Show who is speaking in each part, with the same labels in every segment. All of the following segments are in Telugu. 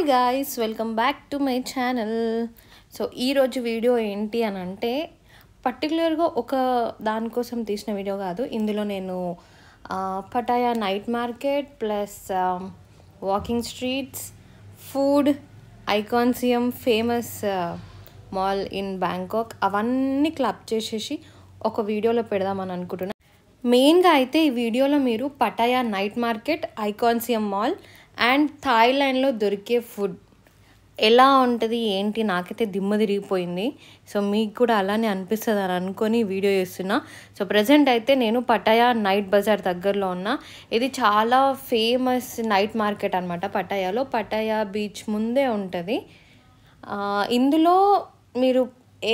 Speaker 1: guys, welcome back to my channel. So ఈరోజు వీడియో ఏంటి అని అంటే పర్టికులర్గా ఒక దానికోసం తీసిన వీడియో కాదు. ఇందులో నేను Pattaya night market plus walking streets, food, Iconsiam famous mall in Bangkok అవన్నీ క్లబ్ చేసేసి ఒక వీడియోలో పెడదామని అనుకుంటున్నాను. మెయిన్గా అయితే ఈ వీడియోలో మీరు Pattaya night market, Iconsiam mall and థాయిలాండ్లో దొరికే ఫుడ్ ఎలా ఉంటుంది ఏంటి నాకైతే దిమ్మ తిరిగిపోయింది. సో మీకు కూడా అలానే అనిపిస్తుంది అని అనుకొని వీడియో చేస్తున్నా. సో ప్రజెంట్ అయితే నేను పటాయా నైట్ బజార్ దగ్గరలో ఉన్నా. ఇది చాలా ఫేమస్ నైట్ మార్కెట్ అనమాట. పటాయాలో పటాయా బీచ్ ముందే ఉంటుంది. ఇందులో మీరు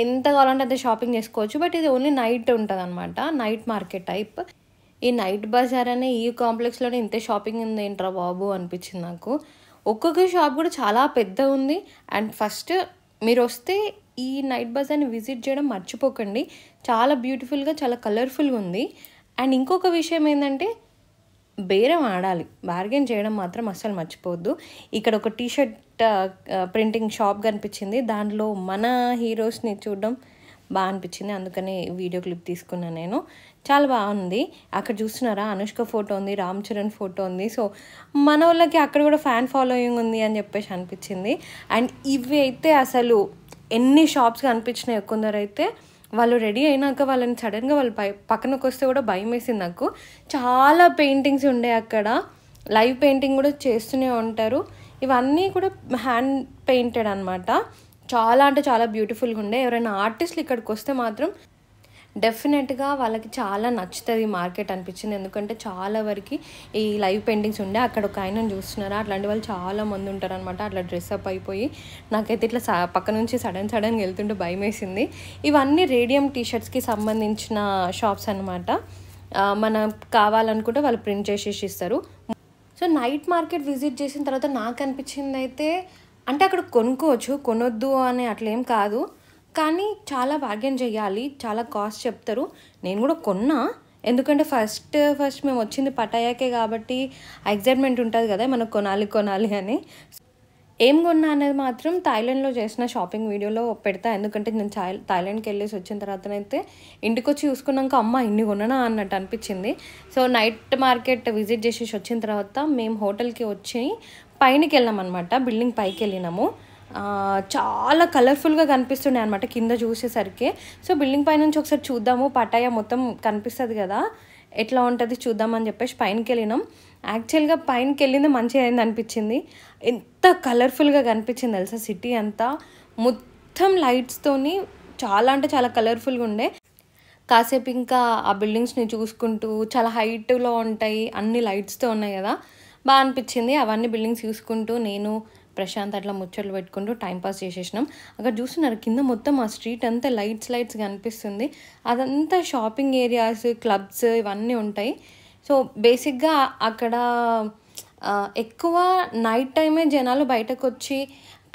Speaker 1: ఎంత కావాలంటే అంత షాపింగ్ చేసుకోవచ్చు. బట్ ఇది ఓన్లీ నైట్ ఉంటుంది అనమాట, నైట్ మార్కెట్ టైప్. ఈ నైట్ బజార్ అనే ఈ కాంప్లెక్స్లోనే ఇంత షాపింగ్ ఉంది ఏంట్రా బాబు అనిపించింది నాకు. ఒక్కొక్క షాప్ కూడా చాలా పెద్ద ఉంది. అండ్ ఫస్ట్ మీరు వస్తే ఈ నైట్ బజార్ని విజిట్ చేయడం మర్చిపోకండి. చాలా బ్యూటిఫుల్గా, చాలా కలర్ఫుల్గా ఉంది. అండ్ ఇంకొక విషయం ఏంటంటే బేరం ఆడాలి, బార్గెన్ చేయడం మాత్రం అస్సలు మర్చిపోవద్దు. ఇక్కడ ఒక టీషర్ట్ ప్రింటింగ్ షాప్ కనిపించింది. దాంట్లో మన హీరోస్ని చూడడం బాగా అనిపించింది, అందుకని వీడియో క్లిప్ తీసుకున్నాను నేను. చాలా బాగుంది. అక్కడ చూస్తున్నారా, అనుష్క ఫోటో ఉంది, రామ్ చరణ్ ఫోటో ఉంది. సో మన వాళ్ళకి అక్కడ కూడా ఫ్యాన్ ఫాలోయింగ్ ఉంది అని చెప్పేసి అనిపించింది. అండ్ ఇవి అయితే అసలు ఎన్ని షాప్స్ కనిపించినాయి. కొందరైతే వాళ్ళు రెడీ అయినాక వాళ్ళని సడన్గా వాళ్ళు పక్కనకు వస్తే కూడా భయం వేసింది నాకు. చాలా పెయింటింగ్స్ ఉండే అక్కడ, లైవ్ పెయింటింగ్ కూడా చేస్తూనే ఉంటారు. ఇవన్నీ కూడా హ్యాండ్ పెయింటెడ్ అనమాట. చాలా అంటే చాలా బ్యూటిఫుల్గా ఉండే. ఎవరైనా ఆర్టిస్టులు ఇక్కడికి వస్తే మాత్రం డెఫినెట్గా వాళ్ళకి చాలా నచ్చుతుంది మార్కెట్ అనిపించింది. ఎందుకంటే చాలా వరకు ఈ లైవ్ పెయింటింగ్స్ ఉండే. అక్కడ ఒక ఆయనను చూస్తున్నారా, అట్లాంటి వాళ్ళు చాలా మంది ఉంటారు అనమాట. అట్లా డ్రెస్అప్ అయిపోయి నాకైతే ఇట్లా పక్క నుంచి సడన్గా వెళ్తుంటే భయం వేసింది. ఇవన్నీ రేడియం టీషర్ట్స్కి సంబంధించిన షాప్స్ అనమాట. మనం కావాలనుకుంటే వాళ్ళు ప్రింట్ చేసేసి ఇస్తారు. సో నైట్ మార్కెట్ విజిట్ చేసిన తర్వాత నాకు అనిపించింది అయితే, అంటే అక్కడ కొనుక్కోవచ్చు, కొనొద్దు అని అట్లేం కాదు, కానీ చాలా బార్గెన్ చేయాలి, చాలా కాస్ట్ చెప్తారు. నేను కూడా కొన్నా, ఎందుకంటే ఫస్ట్ మేము వచ్చింది పటాయాకే కాబట్టి ఎగ్జైట్మెంట్ ఉంటుంది కదా మనకు కొనాలి అని. ఏం కొన్నా అనేది మాత్రం థాయిలాండ్లో చేసిన షాపింగ్ వీడియోలో పెడతా. ఎందుకంటే నేను థాయిలాండ్కి వెళ్ళేసి వచ్చిన తర్వాతనైతే ఇంటికి వచ్చి చూసుకున్నాక అమ్మ ఇన్ని కొననా అన్నట్టు అనిపించింది. సో నైట్ మార్కెట్ విజిట్ చేసేసి వచ్చిన తర్వాత మేము హోటల్కి వచ్చి పైనకి వెళ్ళాం అనమాట. బిల్డింగ్ పైకి వెళ్ళినాము. చాలా కలర్ఫుల్గా కనిపిస్తున్నాయి అనమాట కింద చూసేసరికి. సో బిల్డింగ్ పై నుంచి ఒకసారి చూద్దాము, పటాయా మొత్తం కనిపిస్తుంది కదా, ఎట్లా ఉంటుంది చూద్దామని చెప్పేసి పైనకి వెళ్ళినాం. యాక్చువల్గా పైనకి వెళ్ళింది మంచిగా అయింది అనిపించింది. ఎంత కలర్ఫుల్గా కనిపించింది తెలుసా, సిటీ అంతా మొత్తం లైట్స్తోని చాలా అంటే చాలా కలర్ఫుల్గా ఉండే. కాసేపు ఇంకా ఆ బిల్డింగ్స్ని చూసుకుంటూ, చాలా హైట్లో ఉంటాయి, అన్ని లైట్స్తో ఉన్నాయి కదా, బాగా అనిపించింది. అవన్నీ బిల్డింగ్స్ చూసుకుంటూ నేను ప్రశాంత్ అట్లా ముచ్చట్లు పెట్టుకుంటూ టైంపాస్ చేసేసినాం. అక్కడ చూస్తున్నారు కింద మొత్తం ఆ స్ట్రీట్ అంతా లైట్స్ కనిపిస్తుంది. అదంతా షాపింగ్ ఏరియాస్, క్లబ్స్ ఇవన్నీ ఉంటాయి. సో బేసిక్గా అక్కడ ఎక్కువ నైట్ టైమే జనాలు బయటకు వచ్చి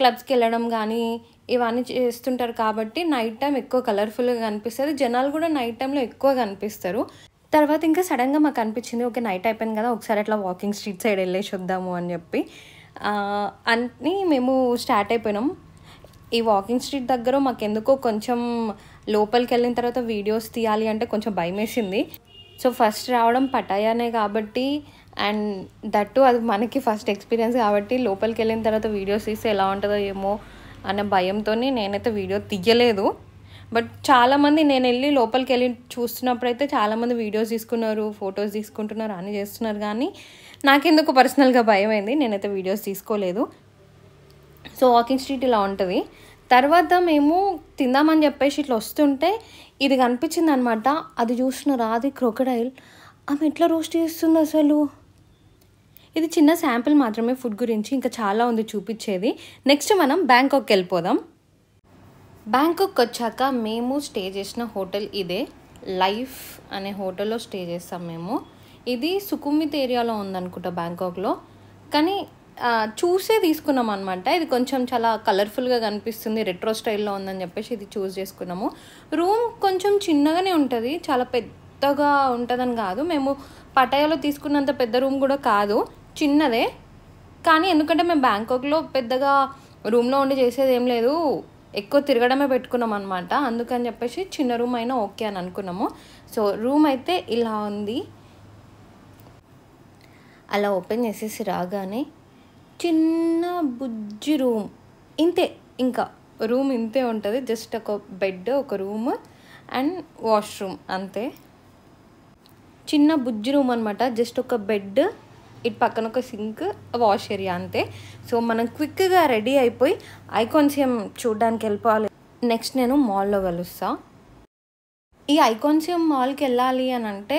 Speaker 1: క్లబ్స్కి వెళ్ళడం కానీ ఇవన్నీ చేస్తుంటారు కాబట్టి నైట్ టైం ఎక్కువ కలర్ఫుల్గా కనిపిస్తుంది. జనాలు కూడా నైట్ టైంలో ఎక్కువ కనిపిస్తారు. తర్వాత ఇంకా సడన్గా మాకు అనిపించింది, ఓకే నైట్ అయిపోయింది కదా, ఒకసారి అట్లా వాకింగ్ స్ట్రీట్ సైడ్ వెళ్ళేసి వద్దాము అని చెప్పి అన్నీ మేము స్టార్ట్ అయిపోయినాం. ఈ వాకింగ్ స్ట్రీట్ దగ్గర మాకు ఎందుకో కొంచెం లోపలికి వెళ్ళిన తర్వాత వీడియోస్ తీయాలి అంటే కొంచెం భయం వేసింది. సో ఫస్ట్ రావడం పటాయానే కాబట్టి, అండ్ దట్టు అది మనకి ఫస్ట్ ఎక్స్పీరియన్స్ కాబట్టి లోపలికి వెళ్ళిన తర్వాత వీడియోస్ తీస్తే ఎలా ఉంటుందో ఏమో అనే భయంతో నేనైతే వీడియో తీయలేదు. బట్ చాలామంది నేను వెళ్ళి లోపలికి వెళ్ళి చూస్తున్నప్పుడు అయితే చాలామంది వీడియోస్ తీసుకున్నారు, ఫొటోస్ తీసుకుంటున్నారు, అని చేస్తున్నారు. కానీ నాకెందుకు పర్సనల్గా భయం అయింది, నేనైతే వీడియోస్ తీసుకోలేదు. సో వాకింగ్ స్ట్రీట్ ఇలా ఉంటుంది. తర్వాత మేము తిందామని చెప్పేసి ఇట్లా వస్తుంటే ఇది కనిపించింది అనమాట. అది చూస్తున్నారా, అది క్రొకడైల్. ఆమె ఎట్లా రోస్ట్ చేస్తుంది అసలు. ఇది చిన్న శాంపిల్ మాత్రమే ఫుడ్ గురించి, ఇంకా చాలా ఉంది చూపించేది. నెక్స్ట్ మనం బ్యాంకాక్కి వెళ్ళిపోదాం. బ్యాంకాక్ వచ్చాక మేము స్టే చేసిన హోటల్ ఇదే, లైఫ్ అనే హోటల్లో స్టే చేస్తాం మేము. ఇది సుకుమ్విత్ ఏరియాలో ఉందనుకుంటా బ్యాంకాక్లో, కానీ చూసే తీసుకున్నాం అనమాట. ఇది కొంచెం చాలా కలర్ఫుల్గా కనిపిస్తుంది, రెట్రో స్టైల్లో ఉందని చెప్పేసి ఇది చూస్ చేసుకున్నాము. రూమ్ కొంచెం చిన్నగానే ఉంటుంది, చాలా పెద్దగా ఉంటుందని కాదు. మేము పటాయాలో తీసుకున్నంత పెద్ద రూమ్ కూడా కాదు, చిన్నదే. కానీ ఎందుకంటే మేము బ్యాంకాక్లో పెద్దగా రూమ్లో ఉండి చేసేది ఏం లేదు, ఎక్కువ తిరగడమే పెట్టుకున్నాం అనమాట. అందుకని చెప్పేసి చిన్న రూమ్ అయినా ఓకే అని అనుకున్నాము. సో రూమ్ అయితే ఇలా ఉంది. అలా ఓపెన్ చేసేసి రాగానే చిన్న బుజ్జి రూమ్, ఇంతే, ఇంకా రూమ్ ఇంతే ఉంటుంది. జస్ట్ ఒక బెడ్, ఒక రూమ్ అండ్ వాష్రూమ్, అంతే. చిన్న బుజ్జి రూమ్ అనమాట. జస్ట్ ఒక బెడ్, ఇటు పక్కన ఒక సింక్, వాష్ ఏరియా, అంతే. సో మనం క్విక్గా రెడీ అయిపోయి ఐకాన్సియం చూడడానికి వెళ్ళిపోవాలి. నెక్స్ట్ నేను మాల్లో కలుస్తాను. ఈ ఐకాన్సియం మాల్కి వెళ్ళాలి అని అంటే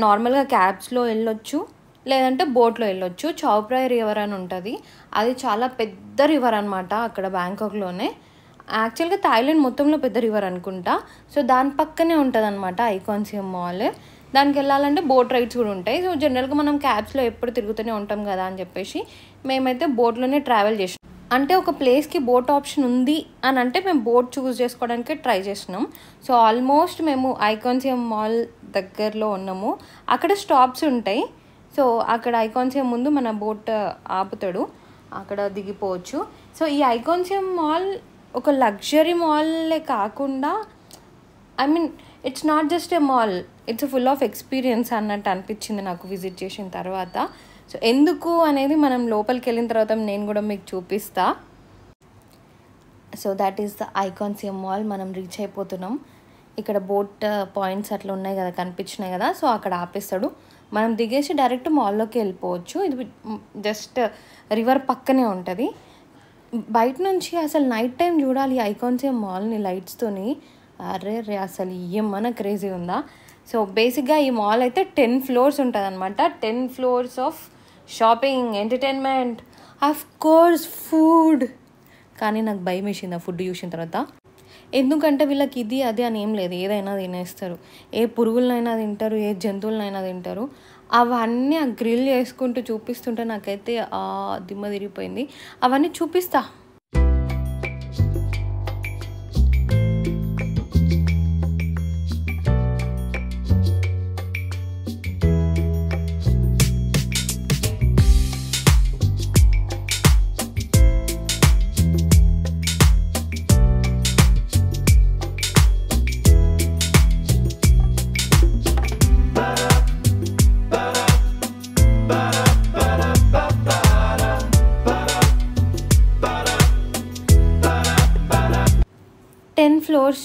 Speaker 1: నార్మల్గా క్యాబ్స్లో వెళ్ళొచ్చు, లేదంటే బోట్లో వెళ్ళొచ్చు. చౌప్రాయ్ రివర్ అని ఉంటుంది, అది చాలా పెద్ద రివర్ అనమాట అక్కడ బ్యాంకాక్లోనే. యాక్చువల్గా థాయిలాండ్ మొత్తంలో పెద్ద రివర్ అనుకుంటా. సో దాని పక్కనే ఉంటుంది అనమాట ఐకాన్సియం మాల్. దానికి వెళ్ళాలంటే బోట్ రైడ్స్ కూడా ఉంటాయి. సో జనరల్గా మనం క్యాబ్స్లో ఎప్పుడు తిరుగుతూనే ఉంటాం కదా అని చెప్పేసి మేమైతే బోట్లోనే ట్రావెల్ చేసినాం. అంటే ఒక ప్లేస్కి బోట్ ఆప్షన్ ఉంది అని అంటే మేము బోట్ చూస్ చేసుకోవడానికి ట్రై చేసినాం. సో ఆల్మోస్ట్ మేము ఐకాన్సియం మాల్ దగ్గరలో ఉన్నాము. అక్కడ స్టాప్స్ ఉంటాయి. సో అక్కడ ఐకాన్సియం ముందు మన బోట్ ఆపుతాడు, అక్కడ దిగిపోవచ్చు. సో ఈ ఐకాన్సియం మాల్ ఒక లగ్జరీ మాల్లే కాకుండా, I mean it's not just a mall, it's full of experience అన్నట్టు అనిపించింది నాకు విజిట్ చేసిన తర్వాత. సో ఎందుకు అనేది మనం లోపలికి వెళ్ళిన తర్వాత నేను కూడా మీకు చూపిస్తా. So that is the Iconsiam mall. మనం రీచ్ అయిపోతున్నాం. ఇక్కడ బోట్ పాయింట్స్ అట్లా ఉన్నాయి కదా, కనిపించినాయి కదా. సో అక్కడ ఆపేస్తాడు, మనం దిగేసి డైరెక్ట్ మాల్లోకి వెళ్ళిపోవచ్చు. ఇది జస్ట్ రివర్ పక్కనే ఉంటుంది. బయట నుంచి అసలు నైట్ టైం చూడాలి ఐకాన్సియం మాల్ని లైట్స్తోని. అరే రే అసలు ఏమన్నా క్రేజీ ఉందా. సో బేసిక్గా ఈ మాల్ అయితే 10 floors ఉంటుంది అనమాట. 10 floors of shopping, entertainment, of course food. కానీ నాకు భయం వేసింది ఆ ఫుడ్ చూసిన తర్వాత. ఎందుకంటే వీళ్ళకి ఇది అది అని ఏం లేదు, ఏదైనా తినేస్తారు. ఏ పురుగులనైనా తింటారు, ఏ జంతువులనైనా తింటారు. అవన్నీ ఆ గ్రిల్ చేసుకుంటూ చూపిస్తుంటే నాకైతే దిమ్మ తిరిగిపోయింది. అవన్నీ చూపిస్తా.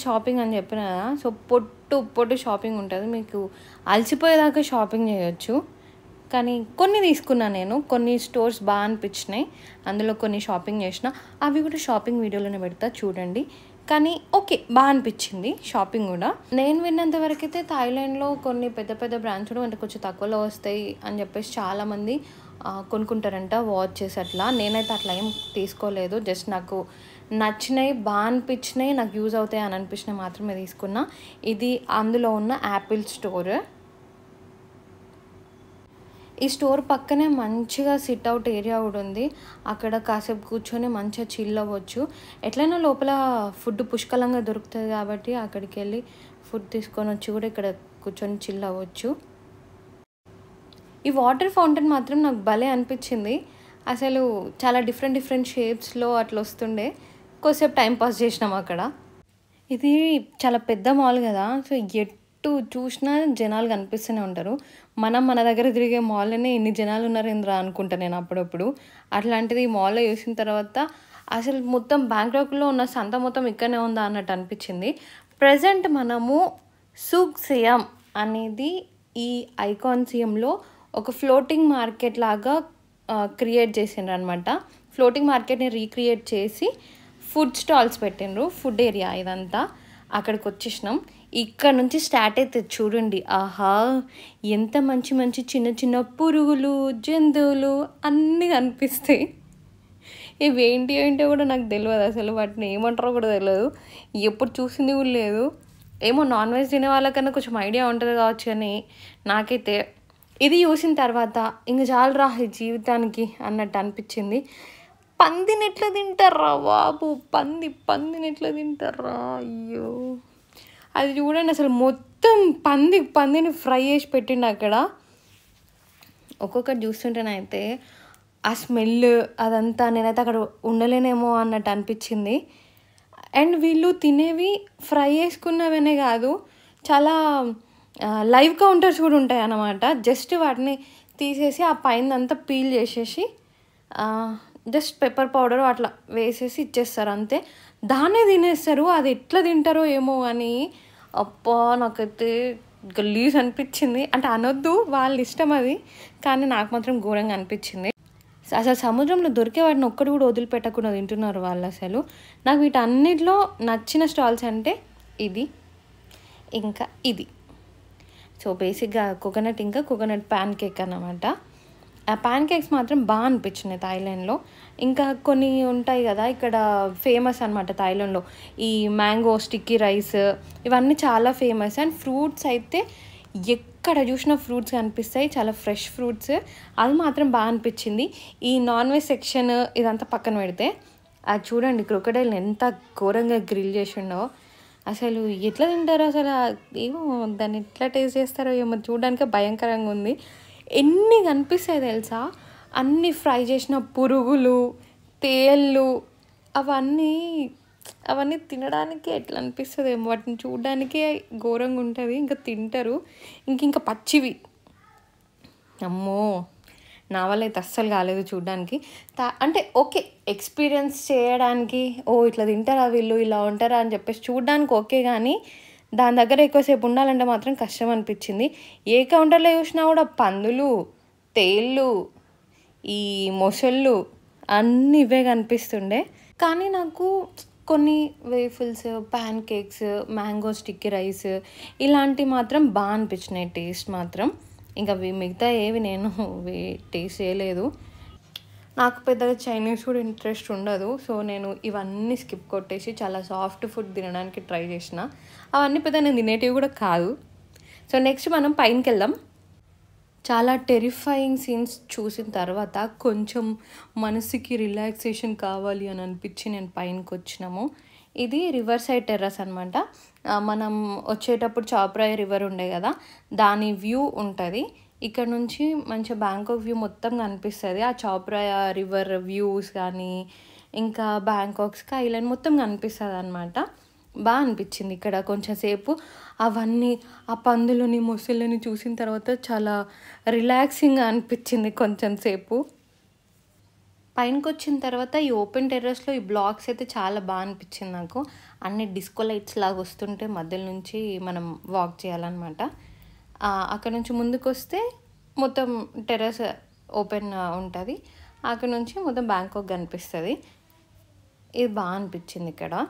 Speaker 1: షాపింగ్ అని చెప్పిన కదా. సో పొట్టు షాపింగ్ ఉంటుంది, మీకు అలసిపోయేదాకా షాపింగ్ చేయొచ్చు. కానీ కొన్ని తీసుకున్నా నేను, కొన్ని స్టోర్స్ బాగా అనిపించినాయి, అందులో కొన్ని షాపింగ్ చేసిన. అవి కూడా షాపింగ్ వీడియోలోనే పెడతా చూడండి. కానీ ఓకే, బాగా అనిపించింది షాపింగ్ కూడా. నేను విన్నంత వరకు అయితే థాయిలాండ్లో కొన్ని పెద్ద పెద్ద బ్రాండ్స్ కూడా అంటే కొంచెం తక్కువలో వస్తాయి అని చెప్పేసి చాలామంది కొనుక్కుంటారంట వాచెస్ అట్లా. నేనైతే అట్లా ఏం తీసుకోలేదు, జస్ట్ నాకు నచ్చినాయి, బాగా అనిపించినాయి, నాకు యూజ్ అవుతాయి అని అనిపించినాయి మాత్రమే తీసుకున్నా. ఇది అందులో ఉన్న యాపిల్ స్టోర్. ఈ స్టోర్ పక్కనే మంచిగా సిట్ అవుట్ ఏరియా కూడా ఉంది. అక్కడ కాసేపు కూర్చొని మంచిగా చిల్ అవ్వచ్చు. ఎట్లయినా లోపల ఫుడ్ పుష్కలంగా దొరుకుతుంది కాబట్టి అక్కడికి వెళ్ళి ఫుడ్ తీసుకొని వచ్చి కూడా ఇక్కడ కూర్చొని చిల్ అవ్వచ్చు. ఈ వాటర్ ఫౌంటైన్ మాత్రం నాకు భలే అనిపించింది. అసలు చాలా డిఫరెంట్ షేప్స్లో అట్లా వస్తుండే. కొద్దిసేపు టైంపాస్ చేసినాం అక్కడ. ఇది చాలా పెద్ద మాల్ కదా, సో ఎటు చూసినా జనాలు కనిపిస్తూనే ఉంటారు. మన దగ్గర తిరిగే మాల్లోనే ఇన్ని జనాలు ఉన్నారు ఏంద్రా అనుకుంటా నేను అప్పుడప్పుడు. అట్లాంటిది ఈ మాల్లో చూసిన తర్వాత అసలు మొత్తం బ్యాంకాక్లో ఉన్న సంత మొత్తం ఇక్కడనే ఉందా అన్నట్టు అనిపించింది. ప్రజెంట్ మనము సూక్ సియామ్ అనేది ఈ ఐకాన్సియంలో ఒక ఫ్లోటింగ్ మార్కెట్ లాగా క్రియేట్ చేసిండ్రు అనమాట. ఫ్లోటింగ్ మార్కెట్ని రీక్రియేట్ చేసి ఫుడ్ స్టాల్స్ పెట్టిండ్రు. ఫుడ్ ఏరియా ఇదంతా. అక్కడికి వచ్చేసినాం. ఇక్కడ నుంచి స్టార్ట్ అయితే చూడండి, ఆహా ఎంత మంచి చిన్న పురుగులు, జంతువులు అన్నీ కనిపిస్తాయి. ఇవి ఏంటో కూడా నాకు తెలియదు, అసలు వాటిని ఏమంటారో కూడా తెలియదు, ఎప్పుడు చూసింది కూడా లేదు. ఏమో నాన్ వెజ్ తినే వాళ్ళకన్నా కొంచెం ఐడియా ఉంటుంది కావచ్చు, అని నాకైతే ఇది చూసిన తర్వాత ఇంక చాలరా ఈ జీవితానికి అన్నట్టు అనిపించింది. పందిని ఎట్లా తింటారా బాబు, పందిని ఎట్లా తింటారా, అయ్యో అది చూడండి అసలు మొత్తం పందిని ఫ్రై చేసి పెట్టిండు అక్కడ. ఒక్కొక్కటి చూస్తుంటేనైతే ఆ స్మెల్ అదంతా నేనైతే అక్కడ ఉండలేనేమో అన్నట్టు అనిపించింది. అండ్ వీళ్ళు తినేవి ఫ్రై చేసుకున్నవనే కాదు, చాలా లైవ్ కౌంటర్స్ కూడా ఉంటాయి అన్నమాట. జస్ట్ వాటిని తీసేసి ఆ పైన అంతా పీల్ చేసేసి జస్ట్ పెప్పర్ పౌడర్ అట్లా వేసేసి ఇచ్చేస్తారు అంతే. దాన్నే తినేస్తారు. అది ఎట్లా తింటారో ఏమో అని అబ్బా నాకైతే గలీజ్ అనిపించింది. అంటే అనొద్దు, వాళ్ళ ఇష్టం అది, కానీ నాకు మాత్రం ఘోరంగా అనిపించింది. అసలు సముద్రంలో దొరికే వాటిని ఒక్కటి కూడా వదిలిపెట్టకుండా తింటున్నారు వాళ్ళు అసలు. నాకు వీటన్నిటిలో నచ్చిన స్టాల్స్ అంటే ఇది, ఇంకా ఇది. సో బేసిక్గా కోకోనట్, ఇంకా కోకోనట్ ప్యాన్ కేక్ అన్నమాట. ఆ ప్యాన్ కేక్స్ మాత్రం బాగా అనిపించినాయి థాయిలాండ్లో. ఇంకా కొన్ని ఉంటాయి కదా ఇక్కడ ఫేమస్ అనమాట థాయిలాండ్లో, ఈ మ్యాంగో స్టిక్కీ రైస్, ఇవన్నీ చాలా ఫేమస్. అండ్ ఫ్రూట్స్ అయితే ఎక్కడ చూసినా ఫ్రూట్స్ కనిపిస్తాయి, చాలా ఫ్రెష్ ఫ్రూట్స్. అది మాత్రం బాగా అనిపించింది. ఈ నాన్ వెజ్ సెక్షన్ ఇదంతా పక్కన పెడితే అది చూడండి, క్రొకడైల్ని ఎంత ఘోరంగా గ్రిల్ చేసి ఉండో. అసలు ఎట్లా తింటారో అసలు, ఏమో దాన్ని ఎట్లా టేస్ట్ చేస్తారో ఏమో, చూడడానికి భయంకరంగా ఉంది. ఎన్ని కనిపిస్తాయి తెలుసా, అన్నీ ఫ్రై చేసిన పురుగులు, తేళ్ళు, అవన్నీ తినడానికి ఎట్లా అనిపిస్తుంది ఏమో, వాటిని చూడడానికే ఘోరంగా ఉంటుంది, ఇంకా తింటారు. ఇంకా పచ్చివి, అమ్మో నా వల్ల అయితే అస్సలు కాలేదు చూడడానికి. అంటే ఓకే, ఎక్స్పీరియన్స్ చేయడానికి ఇట్లా తింటారా వీళ్ళు, ఇలా ఉంటారా అని చెప్పేసి చూడడానికి ఓకే, కానీ దాని దగ్గర ఎక్కువసేపు ఉండాలంటే మాత్రం కష్టం అనిపించింది. ఏ కౌంటర్లో చూసినా కూడా పందులు, తేళ్ళు, ఈ మొసళ్ళు అన్నీ ఇవే కనిపిస్తుండే. కానీ నాకు కొన్ని waffles, pan cakes, mango sticky rice ఇలాంటివి మాత్రం బాగా అనిపించినాయి టేస్ట్ మాత్రం. ఇంకా మిగతా ఏవి నేను టేస్ట్ చేయలేదు. నాకు పెద్దగా చైనీస్ కూడా ఇంట్రెస్ట్ ఉండదు. సో నేను ఇవన్నీ స్కిప్ కొట్టేసి చాలా సాఫ్ట్ ఫుడ్ తినడానికి ట్రై చేసిన. అవన్నీ పెద్ద నేను తినేటివి కూడా కాదు. సో నెక్స్ట్ మనం పైనకి వెళ్దాం. చాలా టెరిఫైయింగ్ సీన్స్ చూసిన తర్వాత కొంచెం మనసుకి రిలాక్సేషన్ కావాలి అని అనిపించి నేను పైనకి వచ్చినాము. ఇది రివర్ సైడ్ టెర్రస్ అనమాట. మనం వచ్చేటప్పుడు చాప్రాయ్ రివర్ ఉండే కదా, దాని వ్యూ ఉంటుంది. ఇక్కడ నుంచి మంచిగా బ్యాంకాక్ వ్యూ మొత్తం కనిపిస్తుంది. ఆ చాప్రాయ్ రివర్ వ్యూస్ కానీ ఇంకా బ్యాంకాక్ స్కైలైన్ మొత్తం కనిపిస్తుంది అనమాట. బాగా అనిపించింది ఇక్కడ కొంచెం సేపు. అవన్నీ ఆ పందులని, మొసళ్ళని చూసిన తర్వాత చాలా రిలాక్సింగ్గా అనిపించింది కొంచెం సేపు. పైనకి వచ్చిన తర్వాత ఈ ఓపెన్ టెర్రస్లో ఈ బ్లాక్స్ అయితే చాలా బాగా అనిపించింది నాకు. అన్ని డిస్కో లైట్స్ లాగా వస్తుంటే మధ్యలో నుంచి మనం వాక్ చేయాలన్నమాట. అక్కడ నుంచి ముందుకు వస్తే మొత్తం టెర్రస్ ఓపెన్ ఉంటుంది. అక్కడ నుంచి మొత్తం బ్యాంకాక్ కనిపిస్తుంది. ఇది బాగా అనిపించింది ఇక్కడ.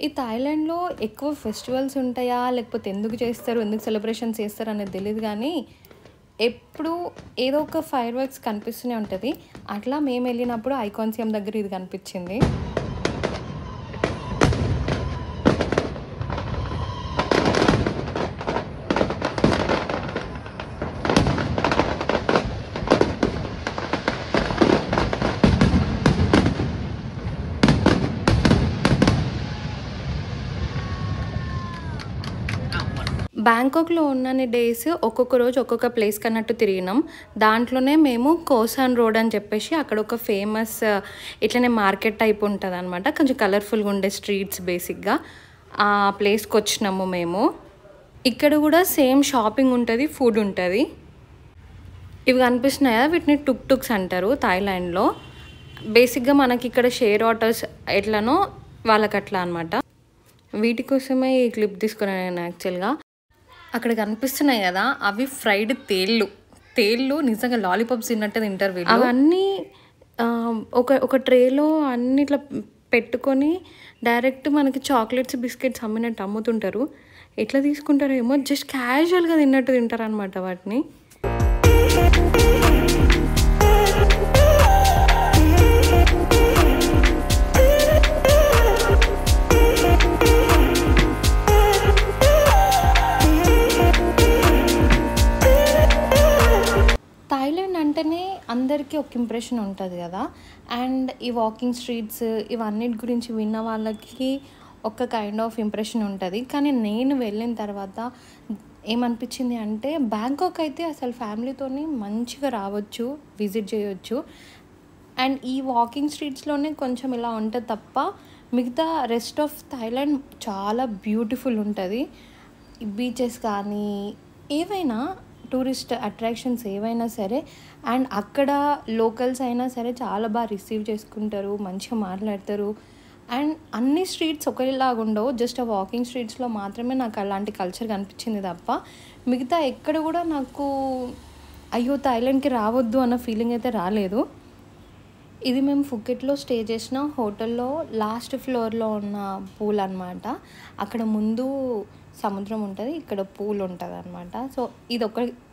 Speaker 1: ఈ థాయిలాండ్లో ఎక్కువ ఫెస్టివల్స్ ఉంటాయా, లేకపోతే ఎందుకు చేస్తారు, ఎందుకు సెలబ్రేషన్స్ చేస్తారు అనేది తెలియదు, కానీ ఎప్పుడు ఏదో ఒక ఫైర్ వర్క్స్ కనిపిస్తూనే ఉంటుంది. అట్లా మేము వెళ్ళినప్పుడు ఐకాన్సియం దగ్గర ఇది కనిపించింది. బ్యాంకాక్లో ఉన్నన్ని డేస్ ఒక్కొక్క రోజు ఒక్కొక్క ప్లేస్కి అన్నట్టు తిరిగినాం. దాంట్లోనే మేము కోసాన్ రోడ్ అని చెప్పేసి అక్కడ ఒక ఫేమస్ ఇట్లనే మార్కెట్ టైప్ ఉంటుంది అనమాట. కొంచెం కలర్ఫుల్గా ఉండే స్ట్రీట్స్ బేసిక్గా. ఆ ప్లేస్కి వచ్చినాము మేము. ఇక్కడ కూడా సేమ్ షాపింగ్ ఉంటుంది, ఫుడ్ ఉంటుంది. ఇవి కనిపిస్తున్నాయా, వీటిని టుక్ టుక్స్ అంటారు థాయిలాండ్లో. బేసిక్గా మనకి ఇక్కడ షేర్ ఆటోస్ ఎట్లనో వాళ్ళకి అట్లా అనమాట. వీటి కోసమే ఈ క్లిప్ తీసుకున్నాను నేను యాక్చువల్గా. అక్కడ కనిపిస్తున్నాయి కదా, అవి ఫ్రైడ్ తేళ్ళు నిజంగా లాలీపాప్స్ తిన్నట్టు తింటారు వీళ్ళు. అవన్నీ ఒక ట్రేలో అన్ని ఇట్లా పెట్టుకొని డైరెక్ట్ మనకి చాక్లెట్స్ బిస్కెట్స్ అమ్మినట్టు అమ్ముతుంటారు. ఎట్లా తీసుకుంటారేమో, జస్ట్ క్యాజువల్గా తిన్నట్టు తింటారు అనమాట వాటిని. థాయిలాండ్ అంటేనే అందరికీ ఒక ఇంప్రెషన్ ఉంటుంది కదా, అండ్ ఈ వాకింగ్ స్ట్రీట్స్ ఇవన్నిటి గురించి విన్న వాళ్ళకి ఒక కైండ్ ఆఫ్ ఇంప్రెషన్ ఉంటుంది. కానీ నేను వెళ్ళిన తర్వాత ఏమనిపించింది అంటే, బ్యాంకాక్ అయితే అసలు ఫ్యామిలీతోని మంచిగా రావచ్చు, విజిట్ చేయొచ్చు. అండ్ ఈ వాకింగ్ స్ట్రీట్స్లోనే కొంచెం ఇలా ఉంటుంది తప్ప మిగతా రెస్ట్ ఆఫ్ థాయిలాండ్ చాలా బ్యూటిఫుల్ ఉంటుంది. బీచెస్ కానీ ఏవైనా టూరిస్ట్ అట్రాక్షన్స్ ఏవైనా సరే, అండ్ అక్కడ లోకల్స్ అయినా సరే చాలా బాగా రిసీవ్ చేసుకుంటారు, మంచిగా మాట్లాడతారు. అండ్ అన్ని స్ట్రీట్స్ ఒకలాగా ఉండవు, జస్ట్ ఆ వాకింగ్ స్ట్రీట్స్లో మాత్రమే నాకు అలాంటి కల్చర్ కనిపించింది తప్ప మిగతా ఎక్కడ కూడా నాకు అయ్యో థాయిలాండ్కి రావద్దు అన్న ఫీలింగ్ అయితే రాలేదు. ఇది మేము ఫుకెట్లో స్టే చేసిన హోటల్లో లాస్ట్ ఫ్లోర్లో ఉన్న పూల్ అనమాట. అక్కడ ముందు సముద్రం ఉంటుంది, ఇక్కడ పూల్ ఉంటుంది అనమాట. సో ఇది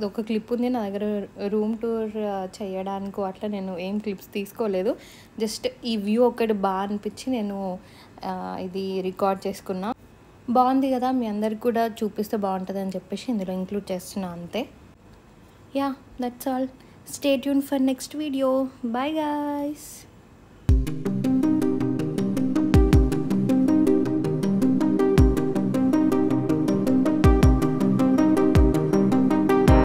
Speaker 1: ఒక క్లిప్ ఉంది నా దగ్గర. రూమ్ టూర్ చేయడానికి అట్లా నేను ఏం క్లిప్స్ తీసుకోలేదు, జస్ట్ ఈ వ్యూ ఒకటి బాగా అనిపించి నేను ఇది రికార్డ్ చేసుకున్నా. బాగుంది కదా, మీ అందరికి కూడా చూపిస్తే బాగుంటుంది అని చెప్పేసి ఇందులో ఇంక్లూడ్ చేస్తున్నా అంతే. Yeah, that's all. Stay tuned for next video. Bye guys.